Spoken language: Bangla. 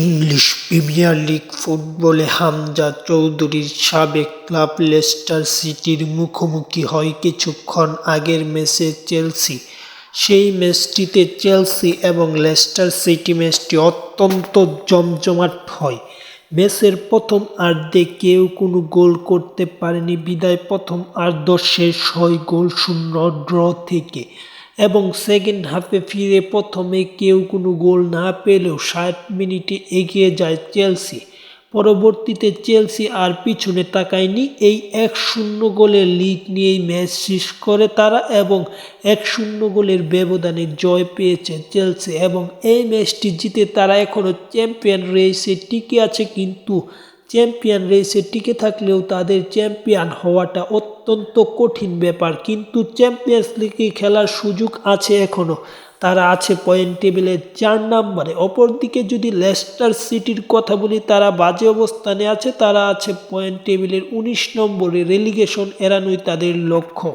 ইংলিশ প্রিমিয়ার লিগ ফুটবলে হামজা চৌধুরীর সাবেক ক্লাব লেস্টার সিটির মুখোমুখি হয় কিছুক্ষণ আগের ম্যাচে চেলসি। সেই ম্যাচটিতে চেলসি এবং লেস্টার সিটি ম্যাচটি অত্যন্ত জমজমাট হয়। ম্যাচের প্রথম আর্ধে কেউ কোনো গোল করতে পারেনি বিধায় প্রথম আর্ধ শেষ হয় গোলশূন্য ড্র থেকে এবং সেকেন্ড হাফে ফিরে প্রথমে কেউ কোনো গোল না পেলেও ৬০ মিনিটে এগিয়ে যায় চেলসি। পরবর্তীতে চেলসি আর পিছনে তাকায়নি, এই ১-০ গোলের লিড নিয়েই ম্যাচ শেষ করে তারা এবং ১-০ গোলের ব্যবধানে জয় পেয়েছে চেলসি এবং এই ম্যাচটি জিতে তারা এখনও চ্যাম্পিয়ন রেসে টিকে আছে। কিন্তু চ্যাম্পিয়ন রেসে টিকে থাকলেও তাদের চ্যাম্পিয়ন হওয়াটা অত্যন্ত কঠিন ব্যাপার। কিন্তু চ্যাম্পিয়ন্স লিগে খেলার সুযোগ আছে এখনও, তারা আছে পয়েন্ট টেবিলের ৪ নম্বরে। অপরদিকে যদি লেস্টার সিটির কথা বলি, তারা বাজে অবস্থানে আছে, তারা আছে পয়েন্ট টেবিলের ১৯ নম্বরে। রেলিগেশন এড়ানোই তাদের লক্ষ্য।